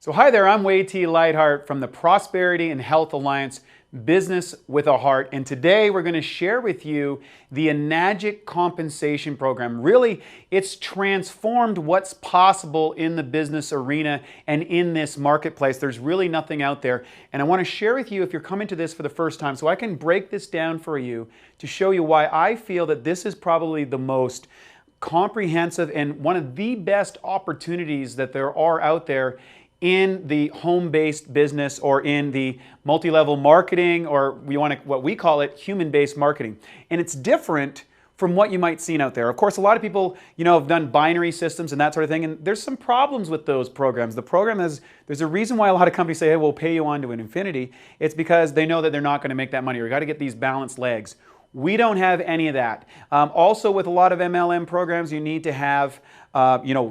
So hi there, I'm Wade T. Lightheart from the Prosperity and Health Alliance Business with a Heart. And today we're going to share with you the Enagic compensation program. Really, it's transformed what's possible in the business arena and in this marketplace. There's really nothing out there. And I want to share with you, if you're coming to this for the first time, so I can break this down for you to show you why I feel that this is probably the most comprehensive and one of the best opportunities that there are out there in the home-based business or in the multi-level marketing, or what we call it human-based marketing. And it's different from what you might see out there. Of course, a lot of people, have done binary systems and that sort of thing, and there's some problems with those programs. There's a reason why a lot of companies say, hey, we'll pay you on to an infinity. It's because they know that they're not going to make that money, or you got to get these balanced legs. We don't have any of that. Also, with a lot of MLM programs, you need to have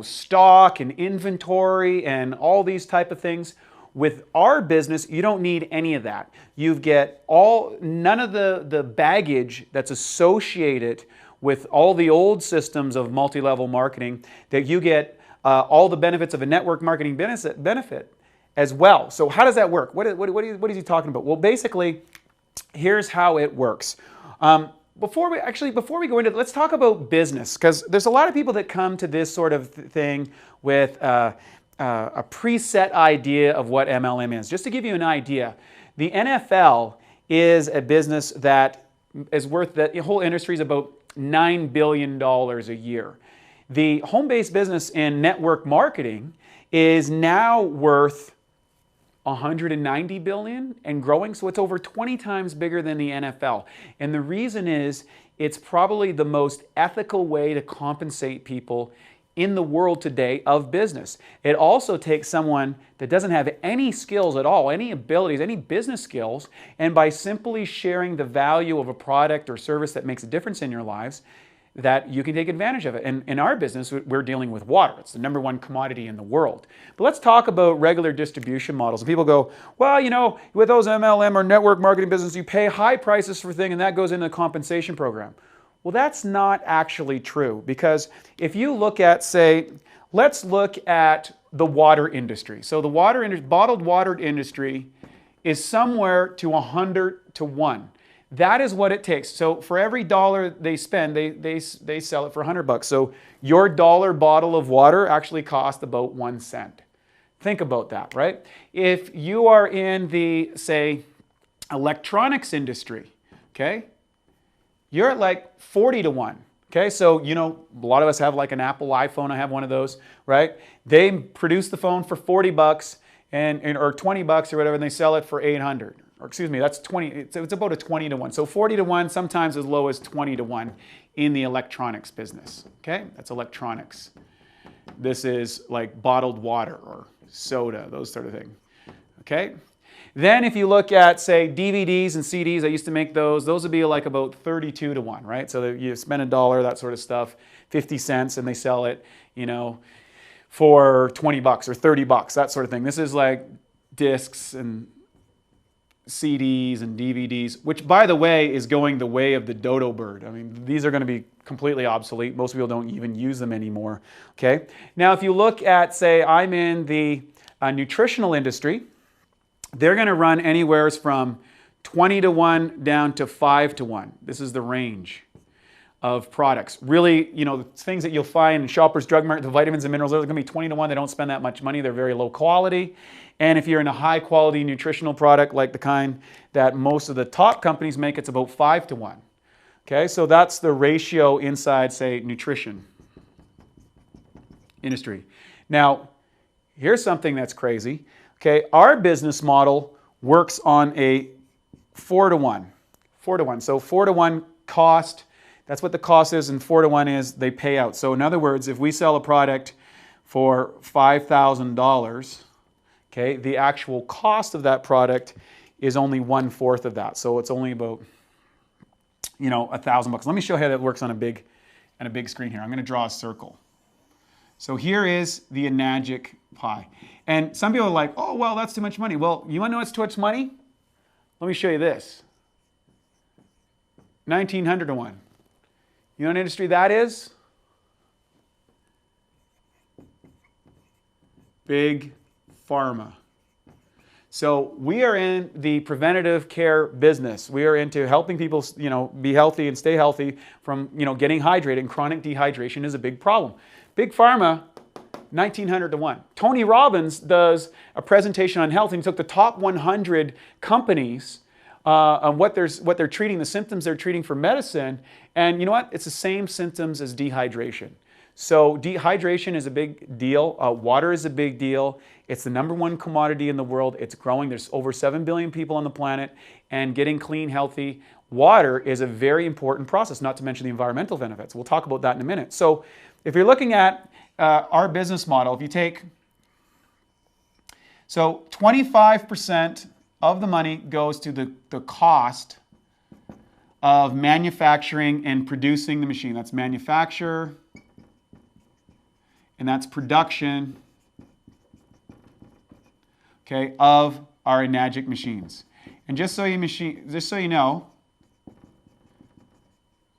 stock and inventory and all these type of things. With our business, you don't need any of that. You get none of the baggage that's associated with all the old systems of multi-level marketing, that you get all the benefits of a network marketing benefit as well. So how does that work? What is he talking about? Well, basically, here's how it works. Before we go into it, let's talk about business, because there's a lot of people that come to this sort of thing with a preset idea of what MLM is. Just to give you an idea, the NFL is a business that is worth, the whole industry is about $9 billion a year. The home-based business in network marketing is now worth $190 billion and growing, so it's over 20 times bigger than the NFL. And the reason is, it's probably the most ethical way to compensate people in the world today of business. It also takes someone that doesn't have any skills at all, any abilities, any business skills, and by simply sharing the value of a product or service that makes a difference in your lives, that you can take advantage of it. And in our business, we're dealing with water. It's the #1 commodity in the world. But let's talk about regular distribution models. And people go, well, with those MLM or network marketing business, you pay high prices for things and that goes into the compensation program. Well, that's not actually true, because if you look at, let's look at the water industry. So the bottled water industry is somewhere to 100 to 1. That is what it takes. So for every dollar they spend, they sell it for $100. So your dollar bottle of water actually costs about 1 cent. Think about that, right? If you are in the, electronics industry, okay, you're at like 40 to 1. Okay, so a lot of us have like an Apple iPhone. I have one of those, right? They produce the phone for $40 or $20 or whatever, and they sell it for 800. Or excuse me, that's 20. It's about a 20 to 1. So 40 to 1, sometimes as low as 20 to 1 in the electronics business. Okay, that's electronics. This is like bottled water or soda, those sort of things. Okay. Then if you look at, DVDs and CDs, I used to make those. Those would be like about 32 to 1, right? So you spend $1, that sort of stuff, 50 cents, and they sell it, for $20 or $30, that sort of thing. This is like discs and CDs and DVDs, which, by the way, is going the way of the dodo bird. I mean, these are going to be completely obsolete. Most people don't even use them anymore. Okay. Now, if you look at, I'm in the nutritional industry, they're going to run anywhere from 20 to 1 down to 5 to 1. This is the range of products. Really, things that you'll find in Shoppers Drug Mart, the vitamins and minerals, they're going to be 20 to 1. They don't spend that much money. They're very low quality. And if you're in a high quality nutritional product like the kind that most of the top companies make, it's about 5 to 1. Okay, so that's the ratio inside, nutrition industry. Now, here's something that's crazy. Okay, our business model works on a 4 to 1. 4 to 1. So 4 to 1 cost, that's what the cost is, and 4 to 1 is they pay out. So in other words, if we sell a product for $5,000, okay, the actual cost of that product is only 1/4 of that. So it's only about, $1,000. Let me show you how that works on a big screen here. I'm going to draw a circle. So here is the Enagic pie. And some people are like, oh, well, that's too much money. Well, you want to know what's too much money? Let me show you this. 1,900 to 1. You know what industry that is? Big pharma. So we are in the preventative care business. We are into helping people, be healthy and stay healthy from, getting hydrated. And chronic dehydration is a big problem. Big pharma, 1900 to 1. Tony Robbins does a presentation on health, and he took the top 100 companies on what they're treating, the symptoms they're treating for medicine. And you know what? It's the same symptoms as dehydration. So dehydration is a big deal. Water is a big deal. It's the #1 commodity in the world. It's growing. There's over 7 billion people on the planet, and getting clean, healthy water is a very important process, not to mention the environmental benefits. We'll talk about that in a minute. So if you're looking at our business model, if you take, 25% of the money goes to the cost of manufacturing and producing the machine. That's manufacture, and that's production, okay, of our Enagic machines. And just so you know,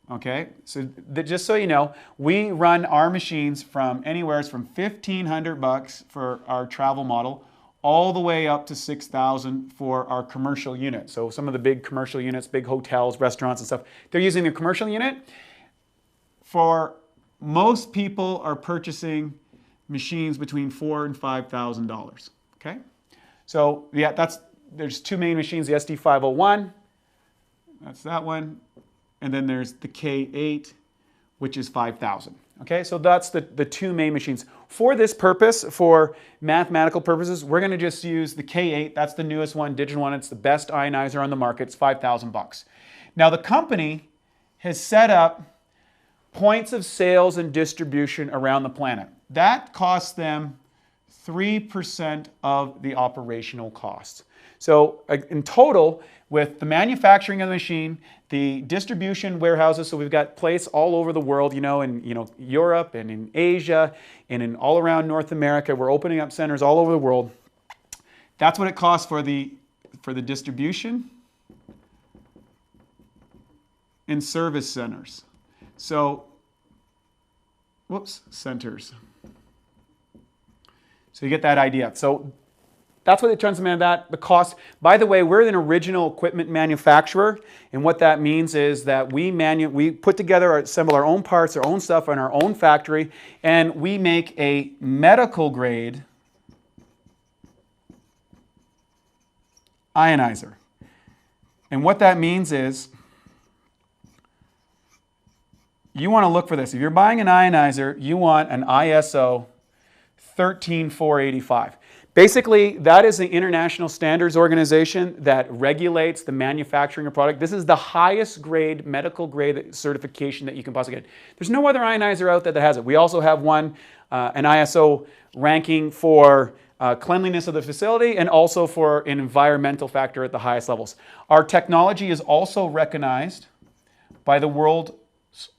okay, just so you know, we run our machines from anywhere from $1,500 for our travel model, all the way up to $6,000 for our commercial unit. So some of the big commercial units, big hotels, restaurants and stuff, they're using the commercial unit. For most people are purchasing machines between $4,000 and $5,000. Okay, so yeah, there's 2 main machines: the SD501, that's that one, and then there's the K8, which is $5,000. Okay, so that's the 2 main machines. For this purpose, for mathematical purposes, we're going to just use the K8. That's the newest one, digital one. It's the best ionizer on the market. It's $5,000. Now the company has set up points of sales and distribution around the planet. That costs them 3% of the operational costs. So in total, with the manufacturing of the machine, the distribution warehouses, so we've got places all over the world, in Europe and in Asia and in all around North America. We're opening up centers all over the world. That's what it costs for the distribution and service centers. So, centers. So you get that idea. So that's what they transmit that, the cost. By the way, we're an original equipment manufacturer, and what that means is that we put together, assemble our own parts, our own stuff in our own factory, and we make a medical grade ionizer. And what that means is, you want to look for this. If you're buying an ionizer, you want an ISO 13485. Basically, that is the international standards organization that regulates the manufacturing of product. This is the highest grade, medical grade certification that you can possibly get. There's no other ionizer out there that has it. We also have one, an ISO ranking for cleanliness of the facility, and also for an environmental factor at the highest levels. Our technology is also recognized by the World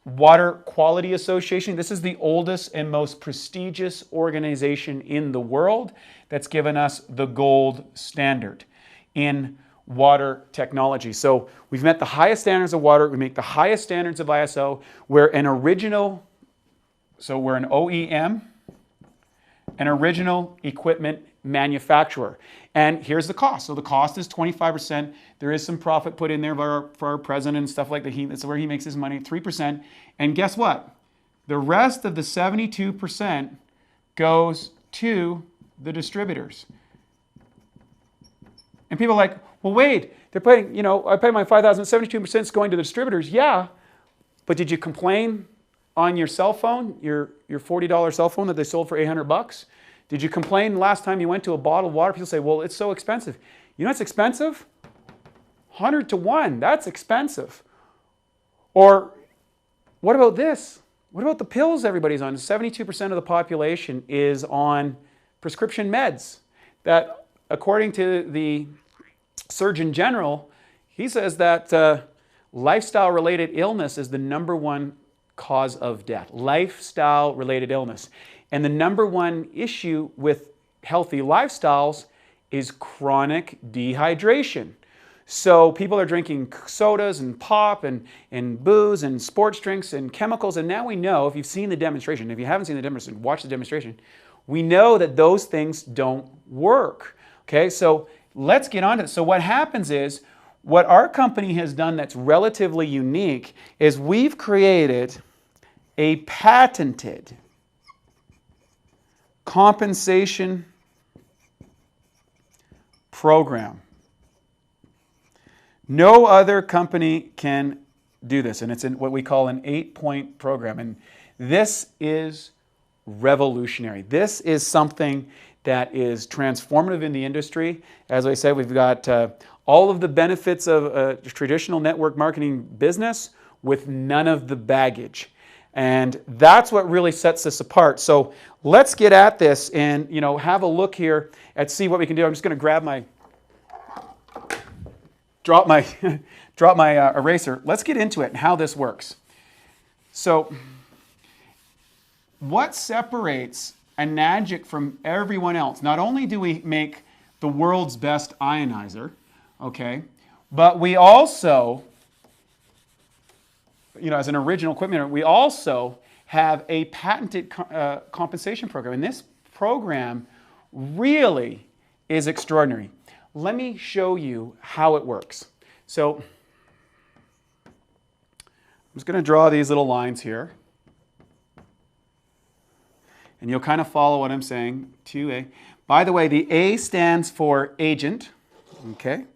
Water Quality Association. This is the oldest and most prestigious organization in the world that's given us the gold standard in water technology. So we've met the highest standards of water, we make the highest standards of ISO. We're an OEM, an original equipment manufacturer. And here's the cost. So the cost is 25%. There is some profit put in there for our president and stuff like that. That's where he makes his money, 3%. And guess what? The rest of the 72% goes to the distributors. And people are like, well, wait, they're paying, I pay my $5,000, 72% is going to the distributors. Yeah, but did you complain on your cell phone, your $40 cell phone that they sold for $800? Did you complain last time you went to a bottled water? People say, well, it's so expensive. You know what's expensive? 100 to 1, that's expensive. Or what about this? What about the pills everybody's on? 72% of the population is on prescription meds that, according to the Surgeon General, he says that lifestyle-related illness is the #1 cause of death. Lifestyle-related illness. And the #1 issue with healthy lifestyles is chronic dehydration. So people are drinking sodas and pop and booze and sports drinks and chemicals. And now we know, if you've seen the demonstration, if you haven't seen the demonstration, watch the demonstration. We know that those things don't work. Okay, so let's get on to it. So what happens is, what our company has done that's relatively unique is we've created a patented compensation program. No other company can do this, and it's in what we call an 8-point program. And this is revolutionary. This is something that is transformative in the industry. As I said, we've got all of the benefits of a traditional network marketing business with none of the baggage. And that's what really sets this apart. So let's get at this and have a look here and see what we can do. I'm just going to grab my, drop my eraser. Let's get into it and how this works. So what separates Enagic from everyone else? Not only do we make the world's best ionizer, okay, but we also, as an original equipment, we also have a patented compensation program. And this program really is extraordinary. Let me show you how it works. So I'm just going to draw these little lines here. And you'll kind of follow what I'm saying. 2A. By the way, the A stands for agent. Okay.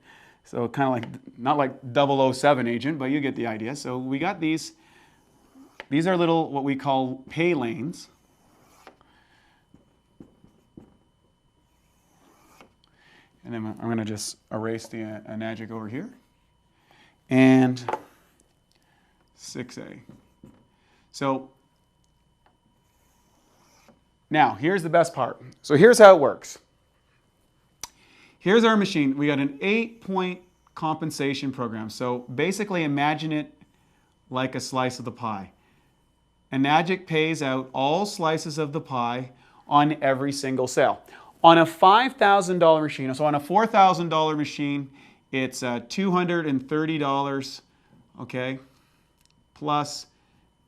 So kind of like, not like 007 agent, but you get the idea. So we got these. These are little, what we call pay lanes. And then I'm going to just erase the Enagic over here. And 6A. So now, here's the best part. So here's how it works. Here's our machine. We got an 8-point compensation program. So basically imagine it like a slice of the pie. Enagic pays out all slices of the pie on every single sale. On a $5,000 machine, so on a $4,000 machine, it's $230, okay, plus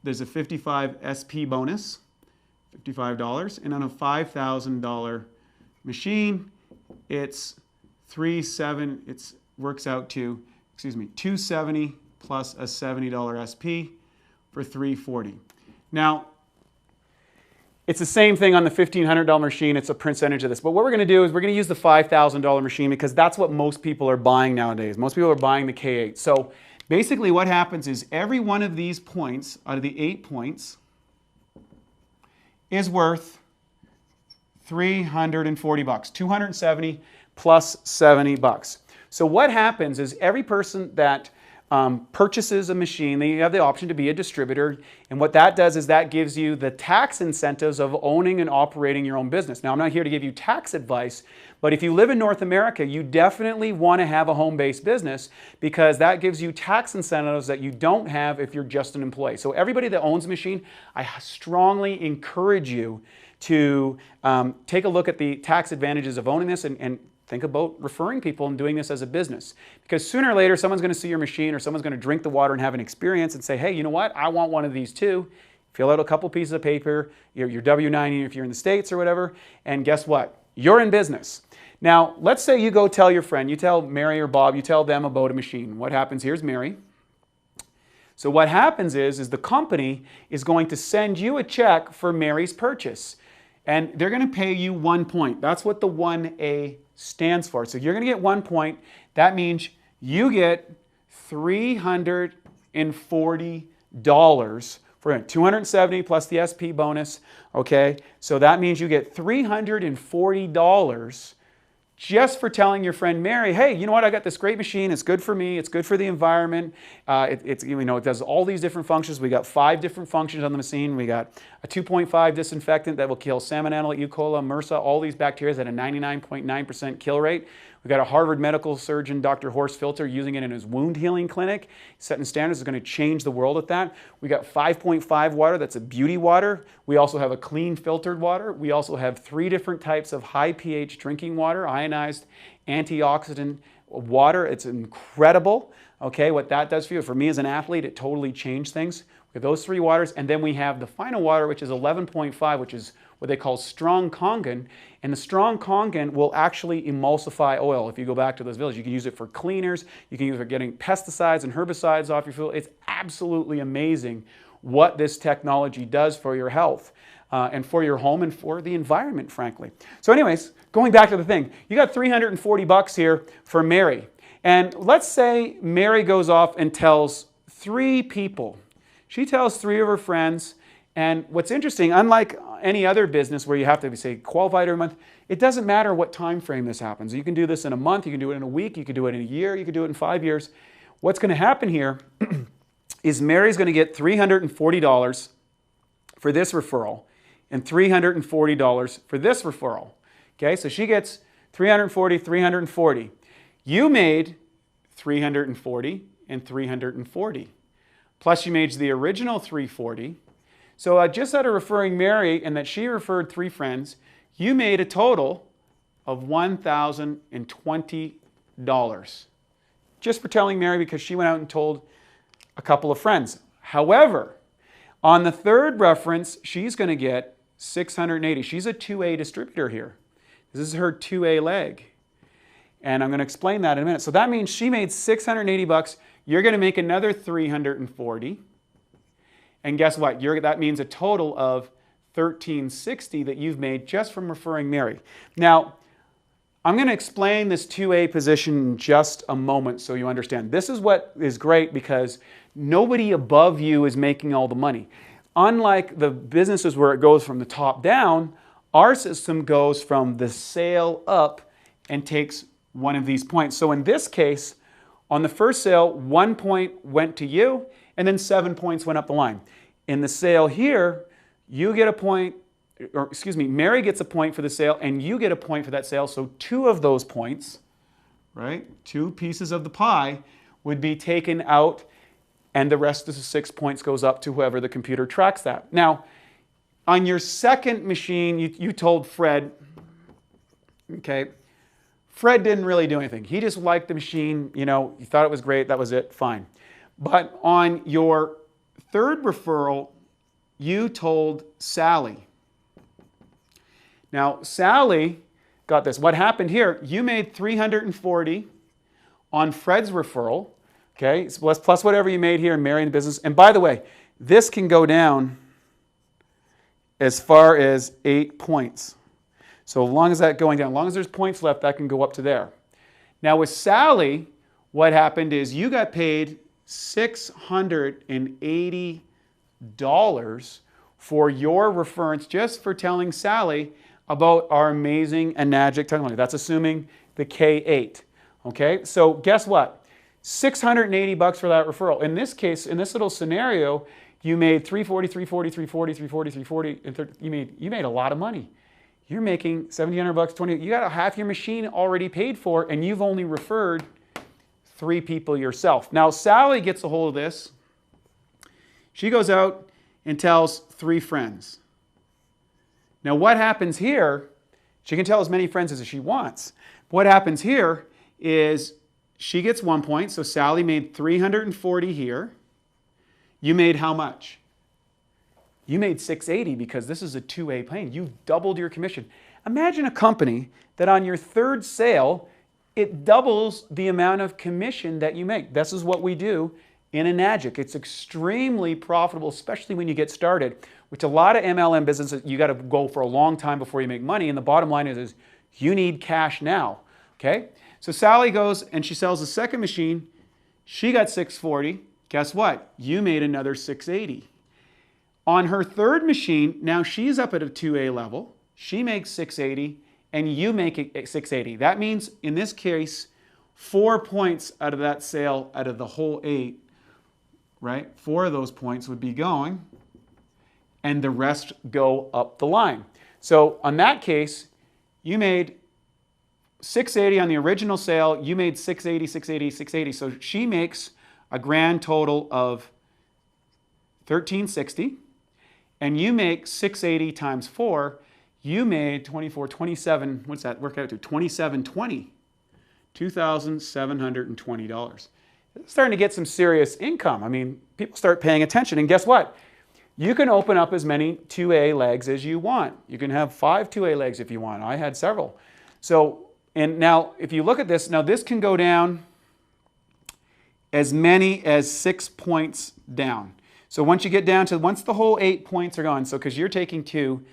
there's a 55 SP bonus. $55, and on a $5,000 machine, it's works out to, $270 plus a $70 SP for $340. Now, it's the same thing on the $1,500 machine. It's a percentage of this. But what we're going to do is we're going to use the $5,000 machine because that's what most people are buying nowadays. Most people are buying the K8. So basically what happens is every one of these points out of the 8 points is worth $340, 270 plus $70. So what happens is every person that purchases a machine, then you have the option to be a distributor, and what that does is that gives you the tax incentives of owning and operating your own business. Now, I'm not here to give you tax advice, but if you live in North America, you definitely want to have a home-based business because that gives you tax incentives that you don't have if you're just an employee. So everybody that owns a machine, I strongly encourage you to take a look at the tax advantages of owning this and think about referring people and doing this as a business. Because sooner or later, someone's going to see your machine or someone's going to drink the water and have an experience and say, hey, you know what? I want one of these too. Fill out a couple pieces of paper, your W-9 if you're in the States or whatever, and guess what? You're in business. Now, let's say you go tell your friend, you tell Mary or Bob, you tell them about a machine. What happens? Here's Mary. So what happens is the company is going to send you a check for Mary's purchase. And they're going to pay you 1 point. That's what the 1A stands for. So you're going to get 1 point. That means you get $340 for 270 plus the SP bonus. Okay, so that means you get $340 just for telling your friend Mary, hey, you know what? I got this great machine. It's good for me. It's good for the environment. It does all these different functions. We got 5 different functions on the machine. We got a 2.5 disinfectant that will kill Salmonella, E. coli, MRSA, all these bacteria at a 99.9% kill rate. We got a Harvard medical surgeon, Dr. Horst Filter, using it in his wound healing clinic. Setting standards is going to change the world at that. We got 5.5 water. That's a beauty water. We also have a clean filtered water. We also have 3 different types of high pH drinking water, ionized antioxidant water. It's incredible. Okay, what that does for you. For me as an athlete, it totally changed things. We have those 3 waters, and then we have the final water, which is 11.5, which is what they call strong Kangen, and the strong Kangen will actually emulsify oil. If you go back to those villages, you can use it for cleaners, you can use it for getting pesticides and herbicides off your field. It's absolutely amazing what this technology does for your health and for your home and for the environment, frankly. So anyways, going back to the thing, you got $340 here for Mary. And let's say Mary goes off and tells 3 people. She tells 3 of her friends, and what's interesting, unlike any other business where you have to say qualified every month, it doesn't matter what time frame this happens. You can do this in a month, you can do it in a week, you can do it in a year, you can do it in 5 years. What's going to happen here is Mary's going to get $340 for this referral and $340 for this referral. Okay, so she gets $340, $340. You made $340 and $340. Plus you made the original $340. So just out of referring Mary and that she referred 3 friends, you made a total of $1,020. Just for telling Mary because she went out and told a couple of friends. However, on the 3rd reference, she's going to get $680. She's a 2A distributor here. This is her 2A leg. And I'm going to explain that in a minute. So that means she made $680. You're going to make another $340. And guess what? That means a total of $1,360 that you've made just from referring Mary. Now, I'm going to explain this 2A position in just a moment so you understand. This is what is great because nobody above you is making all the money. Unlike the businesses where it goes from the top down, our system goes from the sale up and takes one of these points. So in this case, on the first sale, 1 point went to you, and then 7 points went up the line. In the sale here, you get a point, or excuse me, Mary gets a point for the sale, and you get a point for that sale. So 2 of those points, right, 2 pieces of the pie would be taken out, and the rest of the 6 points goes up to whoever the computer tracks that. Now, on your second machine, you told Fred, okay, Fred didn't really do anything. He just liked the machine, you know, he thought it was great, that was it, fine. But on your 3rd referral, you told Sally. Now, Sally got this. What happened here, you made $340 on Fred's referral, okay, plus whatever you made here in Mary in the business. And by the way, this can go down as far as 8 points. So as long as that's going down, as long as there's points left, that can go up to there. Now with Sally, what happened is you got paid $680 for your reference just for telling Sally about our amazing Enagic technology. That's assuming the K8. Okay, so guess what? $680 for that referral. In this case, in this little scenario, you made $340, $340, $340, $340, $340, and you made a lot of money. You're making $1,700, $20. You got half your machine already paid for, and you've only referred 3 people yourself. Now, Sally gets a hold of this. She goes out and tells 3 friends. Now, what happens here, she can tell as many friends as she wants. What happens here is she gets 1 point, so Sally made $340 here. You made how much? You made $680 because this is a 2A plane. You've doubled your commission. Imagine a company that on your 3rd sale, it doubles the amount of commission that you make. This is what we do in Enagic. It's extremely profitable, especially when you get started, which a lot of MLM businesses, you got to go for a long time before you make money. And the bottom line is you need cash now. Okay? So Sally goes and she sells the second machine. She got $640. Guess what? You made another $680. On her 3rd machine, now she's up at a 2A level. She makes $680 and you make it $680. That means in this case, 4 points out of that sale out of the whole 8, right? 4 of those points would be going and the rest go up the line. So on that case, you made $680 on the original sale. You made $680, $680, $680. So she makes a grand total of $1,360. And you make $680 times 4, you made 24, 27, what's that work out to? $2,720. $2,720. It's starting to get some serious income. I mean, people start paying attention. And guess what? You can open up as many 2A legs as you want. You can have 5 2A legs if you want. I had several. So, and now if you look at this, now this can go down as many as 6 points down. So once you get down to, once the whole 8 points are gone, so because you're taking 2,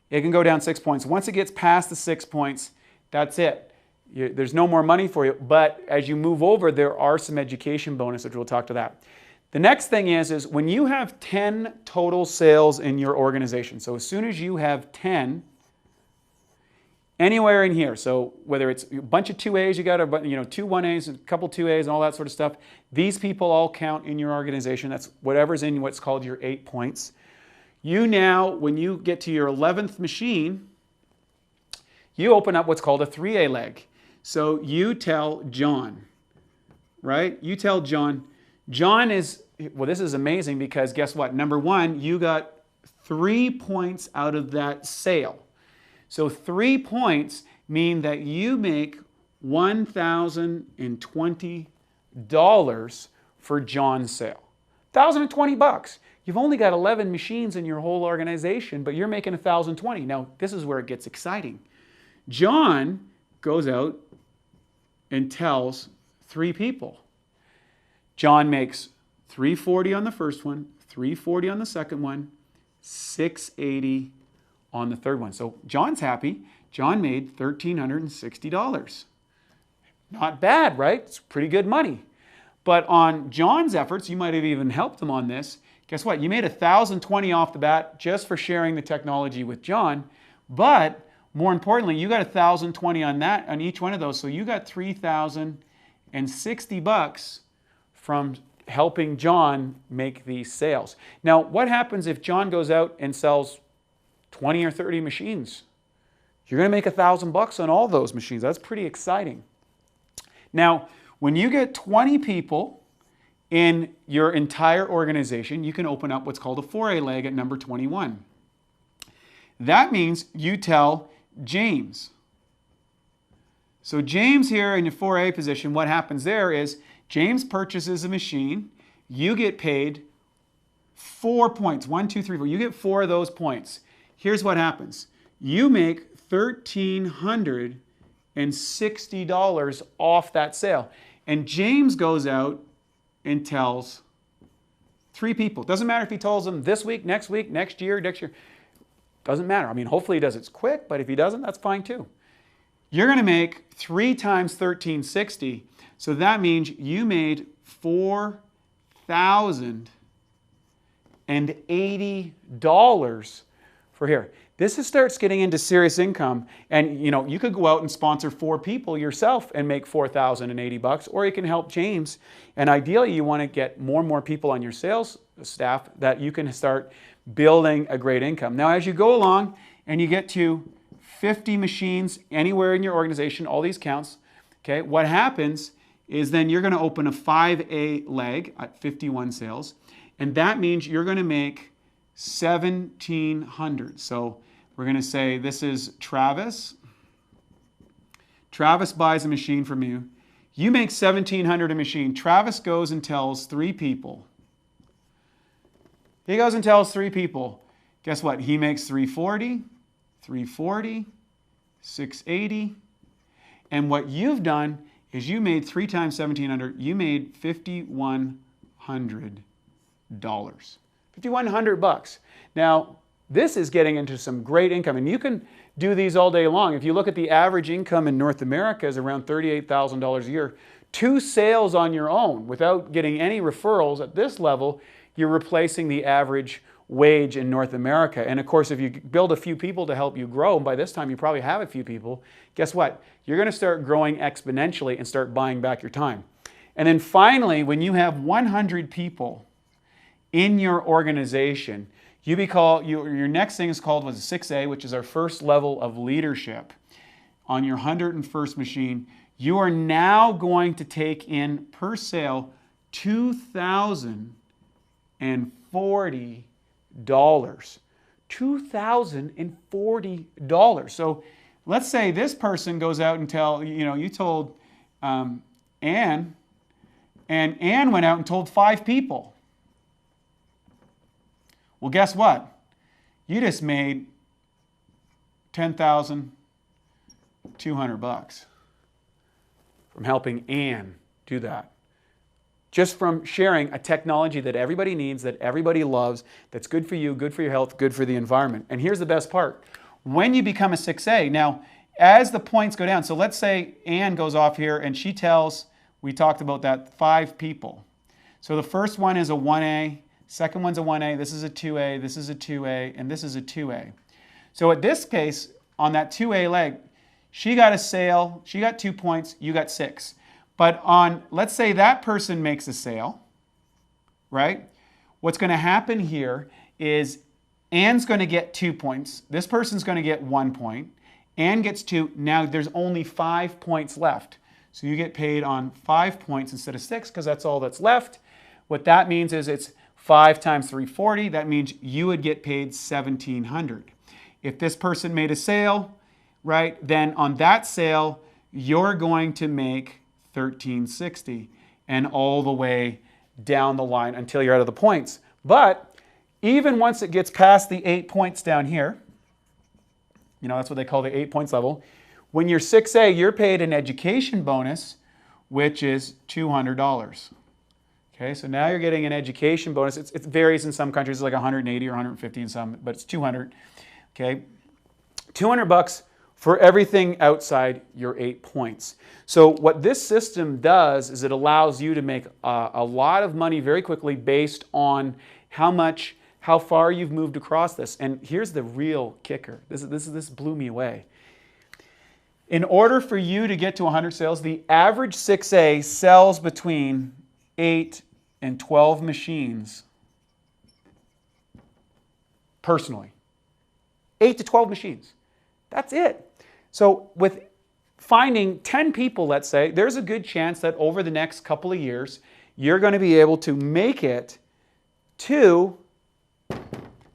it can go down 6 points. Once it gets past the 6 points, that's it. There's no more money for you, but as you move over, there are some education bonuses, which we'll talk to that. The next thing is when you have 10 total sales in your organization, so as soon as you have 10, anywhere in here, so whether it's a bunch of 2As, you got a, 2 1As, a couple 2As, and all that sort of stuff, these people all count in your organization. That's whatever's in what's called your 8 points. You now, when you get to your 11th machine, you open up what's called a 3A leg. So you tell John, right? You tell John. John is, well, this is amazing because guess what? Number one, you got 3 points out of that sale. So 3 points mean that you make $1,020 for John's sale. $1,020. You've only got 11 machines in your whole organization, but you're making $1,020. Now, this is where it gets exciting. John goes out and tells 3 people. John makes $340 on the first one, $340 on the second one, $680 on the third one. So John's happy. John made $1,360. Not bad, right? It's pretty good money. But on John's efforts, you might have even helped him on this. Guess what? You made $1,020 off the bat just for sharing the technology with John. But more importantly, you got $1,020 on that, on each one of those. So you got $3,060 from helping John make these sales. Now, what happens if John goes out and sells 20 or 30 machines? You're going to make $1,000 on all those machines. That's pretty exciting. Now, when you get 20 people in your entire organization, you can open up what's called a 4A leg at number 21. That means you tell James. So James here in your 4A position, what happens there is James purchases a machine. You get paid 4 points. 1, 2, 3, 4. You get 4 of those points. Here's what happens. You make $1,360 off that sale. And James goes out and tells 3 people. Doesn't matter if he tells them this week, next year. Doesn't matter. I mean, hopefully he does it quick, but if he doesn't, that's fine too. You're going to make 3 times 1,360. So that means you made $4,080 for here. This starts getting into serious income, and you could go out and sponsor 4 people yourself and make $4,080, or you can help James. And ideally, you want to get more and more people on your sales staff that you can start building a great income. Now, as you go along and you get to 50 machines anywhere in your organization, all these counts, okay, what happens is then you're going to open a 5A leg at 51 sales, and that means you're going to make $1,700. So we're going to say this is Travis. Travis buys a machine from you. You make $1,700 a machine. Travis goes and tells 3 people. He goes and tells 3 people. Guess what? He makes $340, $340, $680. And what you've done is you made 3 times $1,700. You made $5,100. $5,100. Now, this is getting into some great income, and you can do these all day long. If you look at the average income in North America is around $38,000 a year. 2 sales on your own without getting any referrals at this level, you're replacing the average wage in North America. And of course, if you build a few people to help you grow, by this time you probably have a few people, guess what? You're going to start growing exponentially and start buying back your time. And then finally, when you have 100 people in your organization, your next thing is called was 6A, which is our first level of leadership. On your 101st machine, you are now going to take in per sale $2,040. $2,040. So let's say this person goes out and you told Ann, and Ann went out and told 5 people. Well, guess what? You just made $10,200 from helping Ann do that. Just from sharing a technology that everybody needs, that everybody loves, that's good for you, good for your health, good for the environment. And here's the best part. When you become a 6A, now, as the points go down, so let's say Ann goes off here and she tells, we talked about that, 5 people. So the first one is a 1A, second one's a 1A, this is a 2A, this is a 2A, and this is a 2A. So at this case, on that 2A leg, she got a sale, she got 2 points, you got 6. But on, let's say that person makes a sale, right? What's going to happen here is Ann's going to get 2 points. This person's going to get 1 point. Ann gets 2. Now there's only 5 points left. So you get paid on 5 points instead of 6 because that's all that's left. What that means is it's 5 times 340. That means you would get paid $1,700. If this person made a sale, right, then on that sale, you're going to make $1,360 and all the way down the line until you're out of the points. But even once it gets past the 8 points down here, you know, that's what they call the 8 points level. When you're 6A, you're paid an education bonus, which is $200. Okay, so now you're getting an education bonus. It varies in some countries, it's like 180 or 150 in some, but it's 200. Okay, $200 for everything outside your 8 points. So what this system does is it allows you to make a lot of money very quickly based on how far you've moved across this. And here's the real kicker. This blew me away. In order for you to get to 100 sales, the average 6A sells between 8 and 12 machines personally. 8 to 12 machines. That's it. So with finding 10 people, let's say, there's a good chance that over the next couple of years, you're going to be able to make it to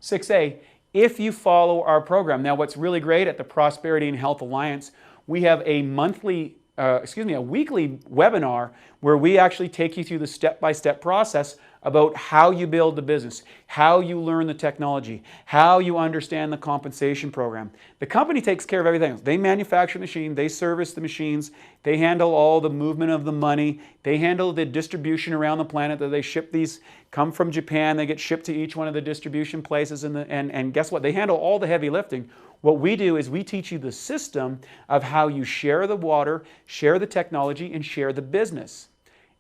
6A if you follow our program. Now, what's really great at the Prosperity and Health Alliance, we have a weekly webinar where we actually take you through the step-by-step process about how you build the business, how you learn the technology, how you understand the compensation program. The company takes care of everything else. They manufacture the machine, they service the machines, they handle all the movement of the money, they handle the distribution around the planet that they ship. These come from Japan, they get shipped to each one of the distribution places, and guess what? They handle all the heavy lifting. What we do is we teach you the system of how you share the water, share the technology, and share the business.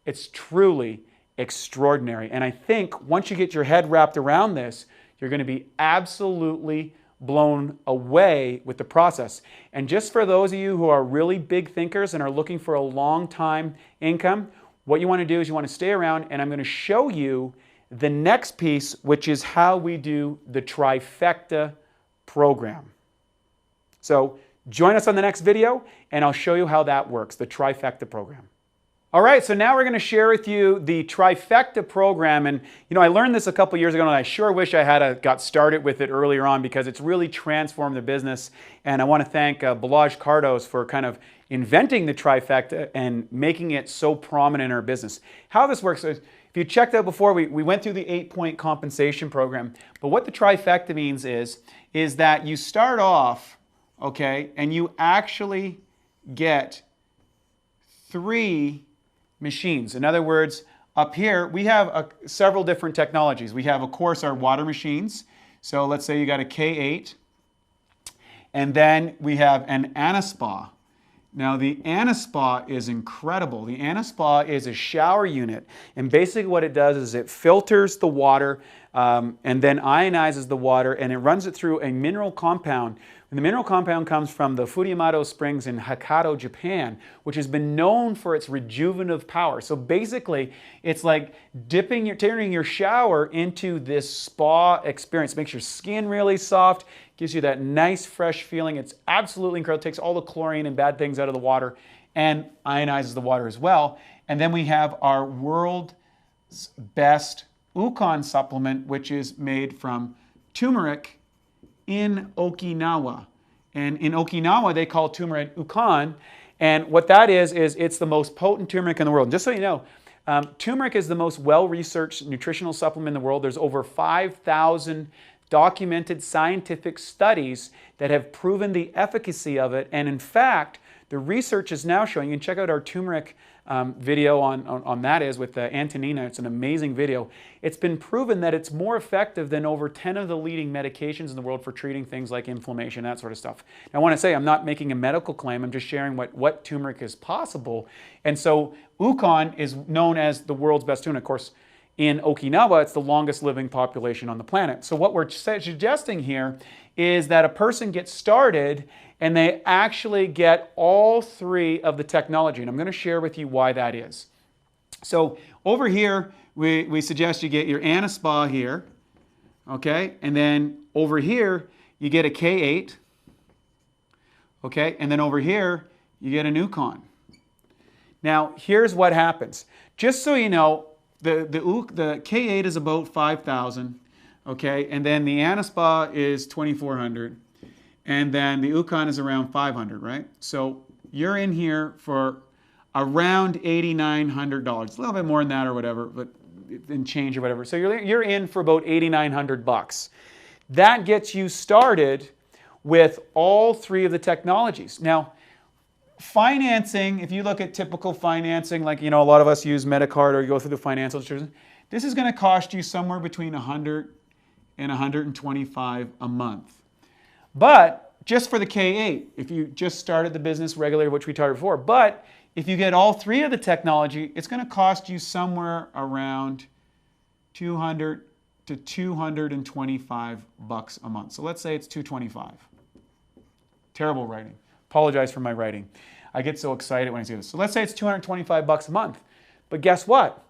It's truly extraordinary. And I think once you get your head wrapped around this, you're going to be absolutely blown away with the process. And just for those of you who are really big thinkers and are looking for a long-time income, what you want to do is you want to stay around, and I'm going to show you the next piece, which is how we do the trifecta program. So join us on the next video, and I'll show you how that works, the trifecta program. All right, so now we're going to share with you the trifecta program. And you know, I learned this a couple years ago, and I sure wish I had got started with it earlier on because it's really transformed the business. And I want to thank Balazs Cardos for kind of inventing the trifecta and making it so prominent in our business. How this works is, if you checked out before, we went through the 8-point compensation program. But what the trifecta means is that you start off, okay, and you actually get 3 machines. In other words, up here, we have several different technologies. We have, of course, our water machines. So let's say you got a K8. And then we have an Anaspa. Now, the Anaspa is incredible. The Anaspa is a shower unit. And basically what it does is it filters the water and then ionizes the water, and it runs it through a mineral compound. And the mineral compound comes from the Fudiyamato Springs in Hokkaido, Japan, which has been known for its rejuvenative power. So basically, it's like turning your shower into this spa experience. It makes your skin really soft, gives you that nice, fresh feeling. It's absolutely incredible. It takes all the chlorine and bad things out of the water and ionizes the water as well. And then we have our world's best Ukon supplement, which is made from turmeric in Okinawa. And in Okinawa, they call turmeric Ukon. And what that is it's the most potent turmeric in the world. And just so you know, Turmeric is the most well-researched nutritional supplement in the world. There's over 5,000 documented scientific studies that have proven the efficacy of it. And in fact, the research is now showing, you can check out our turmeric video on that is with Antonina. It's an amazing video. It's been proven that it's more effective than over 10 of the leading medications in the world for treating things like inflammation, that sort of stuff. Now, I want to say I'm not making a medical claim. I'm just sharing what turmeric is possible. And so Yukon is known as the world's best tuna. Of course, in Okinawa, it's the longest living population on the planet. So what we're suggesting here is that a person gets started and they actually get all three of the technology. And I'm going to share with you why that is. So over here, we suggest you get your Anaspa here, okay? And then over here, you get a K8, okay? And then over here, you get a Yukon. Now, here's what happens. Just so you know, the K8 is about 5,000, okay? And then the Anaspa is 2,400. And then the Yukon is around 500, right? So you're in here for around $8,900. A little bit more than that or whatever, but in change or whatever. So you're in for about $8,900. That gets you started with all three of the technologies. Now, financing, if you look at typical financing, like, you know, a lot of us use Medicard or you go through the financial institutions, this is going to cost you somewhere between $100 and $125 a month. But just for the K8, if you just started the business regularly, which we talked before, but if you get all three of the technology, it's going to cost you somewhere around $200 to $225 a month. So let's say it's $225. Terrible writing. Apologize for my writing. I get so excited when I see this. So let's say it's $225 a month. But guess what?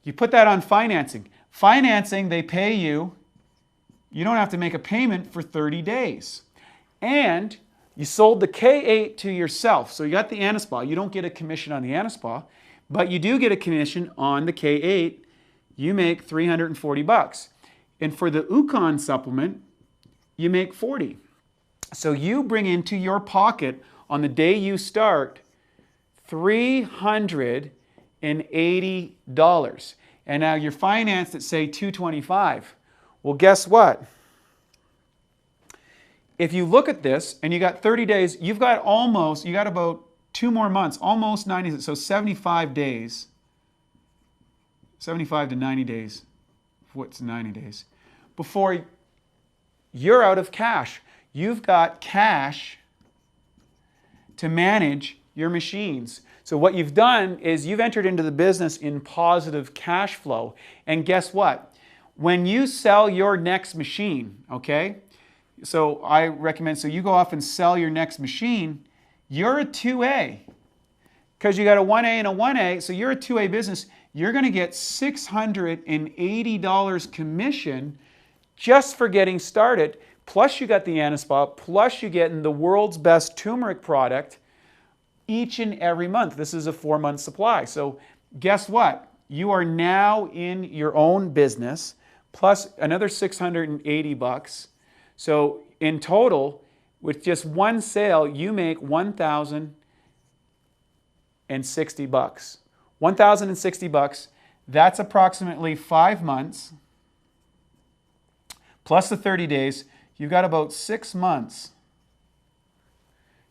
You put that on financing. Financing, they pay you. You don't have to make a payment for 30 days. And you sold the K8 to yourself. So you got the Anaspa. You don't get a commission on the Anaspa, but you do get a commission on the K8. You make $340. And for the Yukon supplement, you make $40. So you bring into your pocket on the day you start $380. And now you're financed at, say, $225. Well, guess what? If you look at this and you got 30 days, you got about 2 more months, almost 90, so 75 days, 75 to 90 days, what's 90 days, before you're out of cash. You've got cash to manage your machines. So what you've done is you've entered into the business in positive cash flow. And guess what? When you sell your next machine, okay, so I recommend, so you go off and sell your next machine, you're a 2A. Because you got a 1A and a 1A, so you're a 2A business. You're going to get $680 commission just for getting started. Plus you got the Anaspa, plus you get the world's best turmeric product each and every month. This is a 4-month supply. So guess what? You are now in your own business, plus another $680. So in total, with just one sale, you make $1,060. $1,060. That's approximately 5 months, plus the 30 days. You've got about 6 months.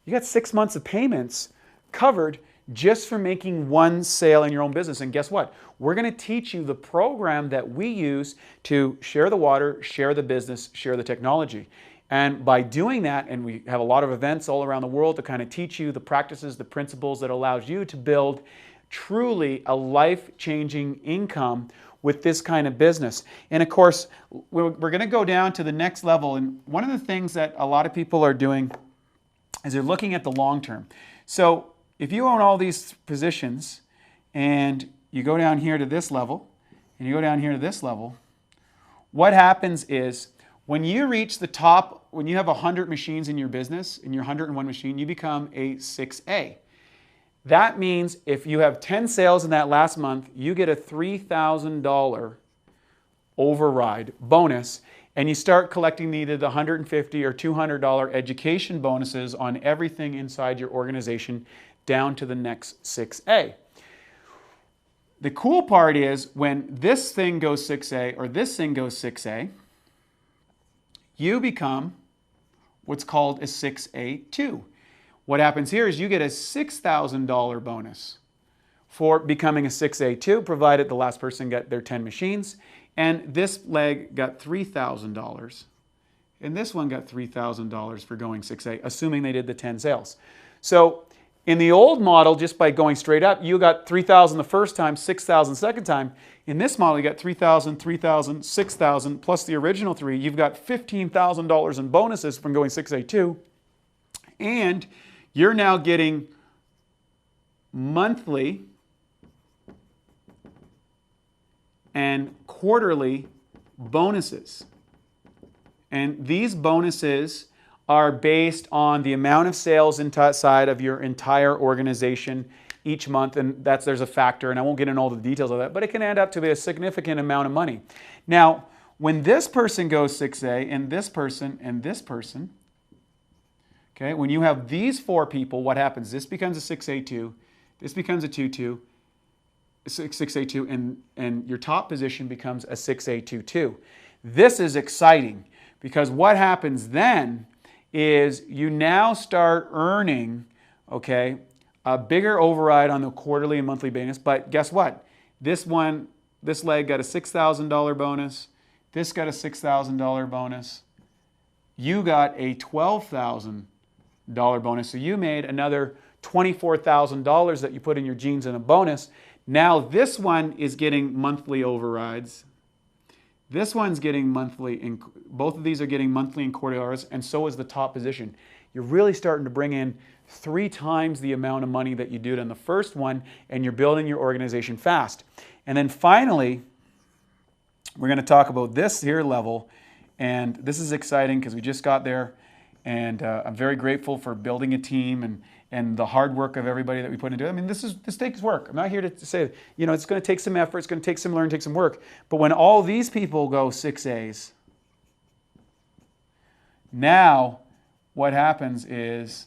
You got 6 months of payments covered just for making one sale in your own business. And guess what? We're going to teach you the program that we use to share the water, share the business, share the technology. And by doing that, and we have a lot of events all around the world to kind of teach you the practices, the principles that allows you to build truly a life-changing income with this kind of business. And of course, we're going to go down to the next level. And one of the things that a lot of people are doing is they're looking at the long term. So if you own all these positions and you go down here to this level and you go down here to this level, what happens is when you reach the top, when you have 100 machines in your business, in your 101 machine, you become a 6A. That means if you have 10 sales in that last month, you get a $3,000 override bonus, and you start collecting either the $150 or $200 education bonuses on everything inside your organization down to the next 6A. the cool part is when this thing goes 6A or this thing goes 6A, you become what's called a 6A2. What happens here is you get a $6,000 bonus for becoming a 6A2, provided the last person got their 10 machines. And this leg got $3,000. And this one got $3,000 for going 6A, assuming they did the 10 sales. So in the old model, just by going straight up, you got $3,000 the first time, $6,000 second time. In this model, you got $3,000, $3,000, $6,000, plus the original three. You've got $15,000 in bonuses from going 6A2. And you're now getting monthly and quarterly bonuses. And these bonuses are based on the amount of sales inside of your entire organization each month, and there's a factor, and I won't get into all the details of that, but it can add up to be a significant amount of money. Now, when this person goes 6A, and this person, okay, when you have these four people, what happens? This becomes a 6A2, this becomes a 2-2, 6A2, and your top position becomes a 6A22. This is exciting because what happens then is you now start earning, okay, a bigger override on the quarterly and monthly bonus. But guess what? This leg got a $6,000 bonus. This got a $6,000 bonus. You got a $12,000 bonus. So you made another $24,000 that you put in your jeans in a bonus. Now this one is getting monthly overrides. This one's getting monthly, both of these are getting monthly and quarterly overrides, and so is the top position. You're really starting to bring in 3 times the amount of money that you did on the first one, and you're building your organization fast. And then finally, we're going to talk about this here level, and this is exciting because we just got there, and I'm very grateful for building a team and the hard work of everybody that we put into it. I mean, this takes work. I'm not here to say, you know, it's going to take some effort, it's going to take some learning, take some work. But when all these people go 6As, now what happens is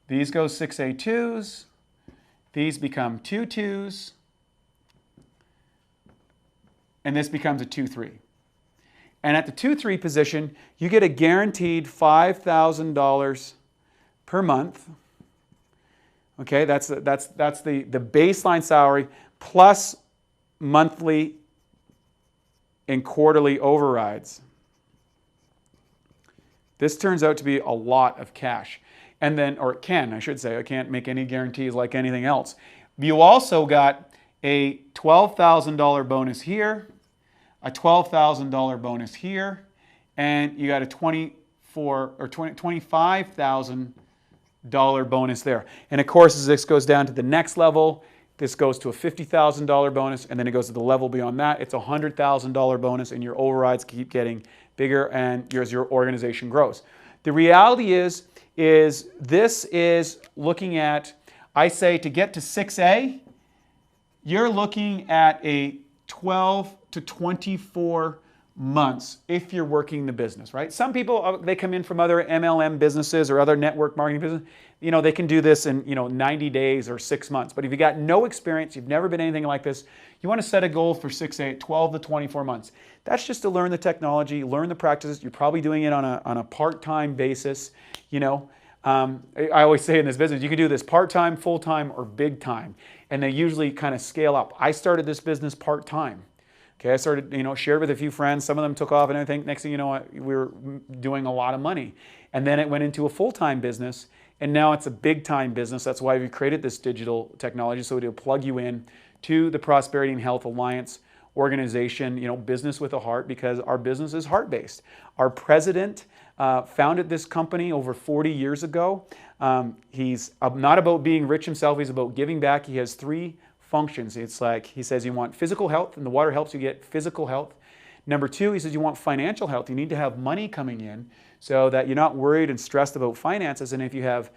these go 6A2s, these become 2-2s, and this becomes a 2-3. And at the 2-3 position, you get a guaranteed $5,000 per month. Okay, that's the baseline salary plus monthly and quarterly overrides. This turns out to be a lot of cash. And then, or it can, I should say, I can't make any guarantees like anything else. You also got a $12,000 bonus here, a $12,000 bonus here, and you got a $25,000 bonus there. And of course, as this goes down to the next level, this goes to a $50,000 bonus, and then it goes to the level beyond that. It's a $100,000 bonus, and your overrides keep getting bigger and as your organization grows. The reality is this is looking at, I say to get to 6A, you're looking at a 12 to 24 months if you're working the business, right? Some people, they come in from other MLM businesses or other network marketing business. You know, they can do this in, 90 days or 6 months. But if you got no experience, you've never been anything like this, you want to set a goal for 6, 12 to 24 months. That's just to learn the technology, learn the practices. You're probably doing it on a part-time basis, I always say in this business, you can do this part-time, full-time, or big time. And they usually kind of scale up. I started this business part-time. Okay, I started, shared with a few friends. Some of them took off and everything. Next thing you know, we were doing a lot of money. And then it went into a full-time business. And now it's a big-time business. That's why we created this digital technology, so to plug you in to the Prosperity and Health Alliance organization, business with a heart, because our business is heart-based. Our president founded this company over 40 years ago. He's not about being rich himself. He's about giving back. He has 3 functions. It's like he says you want physical health, and the water helps you get physical health. Number 2, he says you want financial health. You need to have money coming in so that you're not worried and stressed about finances. And if you have,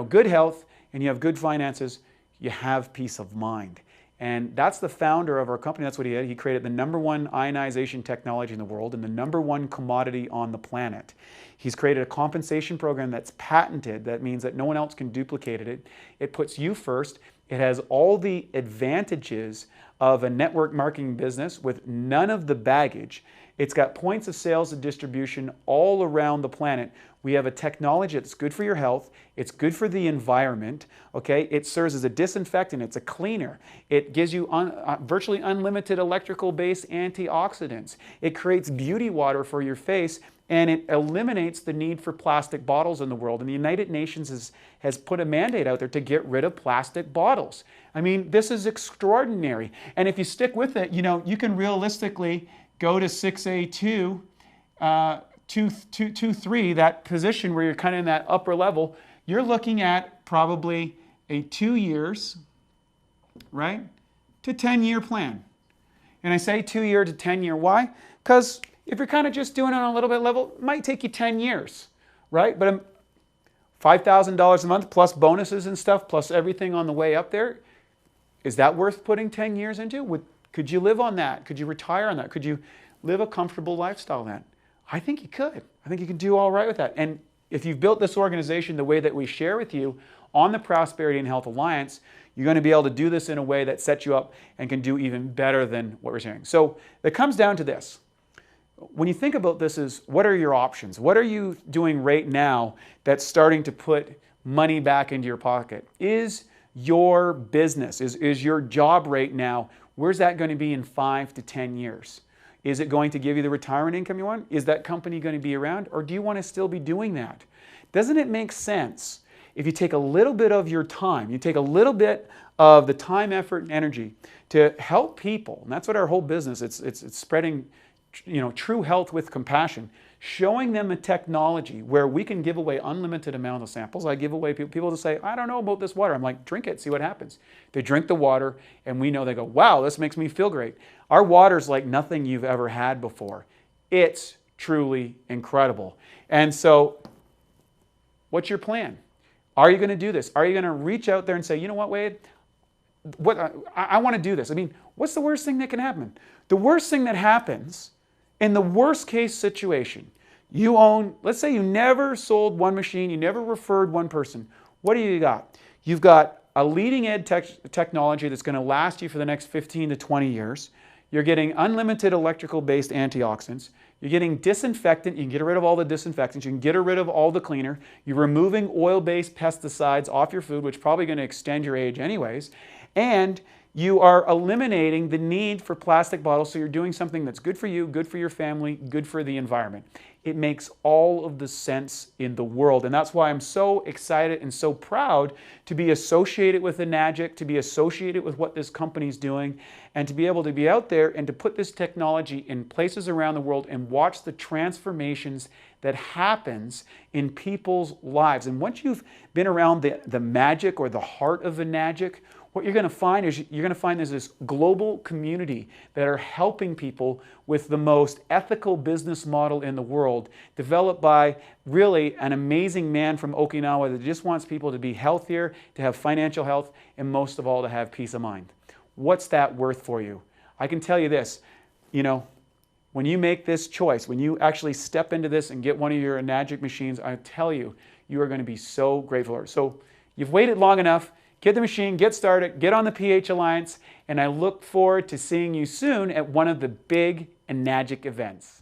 good health and you have good finances, you have peace of mind. And that's the founder of our company. That's what he did. He created the #1 ionization technology in the world and the #1 commodity on the planet. He's created a compensation program that's patented. That means that no one else can duplicate it. It puts you first. It has all the advantages of a network marketing business with none of the baggage. It's got points of sales and distribution all around the planet. We have a technology that's good for your health. It's good for the environment. Okay, it serves as a disinfectant. It's a cleaner. It gives you virtually unlimited electrical-based antioxidants. It creates beauty water for your face, and it eliminates the need for plastic bottles in the world. And the United Nations has put a mandate out there to get rid of plastic bottles. I mean, this is extraordinary. And if you stick with it, you can realistically go to 6A2, 2-3, that position where you're kind of in that upper level. You're looking at probably a 2 years, right, to 10-year plan. And I say 2 year to 10-year. Why? Because if you're kind of just doing it on a little bit level, it might take you 10 years, right? But $5,000 a month plus bonuses and stuff, plus everything on the way up there, is that worth putting 10 years into? Could you live on that? Could you retire on that? Could you live a comfortable lifestyle on that? I think you could. I think you can do all right with that. And if you've built this organization the way that we share with you on the Prosperity and Health Alliance, you're going to be able to do this in a way that sets you up and can do even better than what we're sharing. So it comes down to this. When you think about this, is what are your options? What are you doing right now that's starting to put money back into your pocket? Is your business, is your job right now, where's that going to be in 5 to 10 years? Is it going to give you the retirement income you want? Is that company going to be around? Or do you want to still be doing that? Doesn't it make sense if you take a little bit of your time, you take a little bit of the time, effort, and energy to help people? And that's what our whole business, it's spreading true health with compassion, showing them a technology where we can give away unlimited amount of samples. I give away people to say, I don't know about this water. I'm like, drink it, see what happens. They drink the water, and we know they go, wow, this makes me feel great. Our water's like nothing you've ever had before. It's truly incredible. And so, what's your plan? Are you going to do this? Are you going to reach out there and say, you know what, Wade? I want to do this. I mean, what's the worst thing that can happen? The worst thing that happens in the worst case situation, you own, let's say you never sold one machine, you never referred one person. What do you got? You've got a leading edge technology that's going to last you for the next 15 to 20 years. You're getting unlimited electrical-based antioxidants. You're getting disinfectant. You can get rid of all the disinfectants. You can get rid of all the cleaner. You're removing oil-based pesticides off your food, which is probably going to extend your age anyways. And you are eliminating the need for plastic bottles, so you're doing something that's good for you, good for your family, good for the environment. It makes all of the sense in the world, and that's why I'm so excited and so proud to be associated with Enagic, to be associated with what this company's doing, and to be able to be out there and to put this technology in places around the world and watch the transformations that happens in people's lives. And once you've been around the magic or the heart of Enagic, what you're going to find is there's this global community that are helping people with the most ethical business model in the world, developed by really an amazing man from Okinawa that just wants people to be healthier, to have financial health, and most of all, to have peace of mind. What's that worth for you? I can tell you this, when you make this choice, when you actually step into this and get one of your Enagic machines, I tell you, you are going to be so grateful. So you've waited long enough. Get the machine, get started, get on the PH Alliance, and I look forward to seeing you soon at one of the big Enagic events.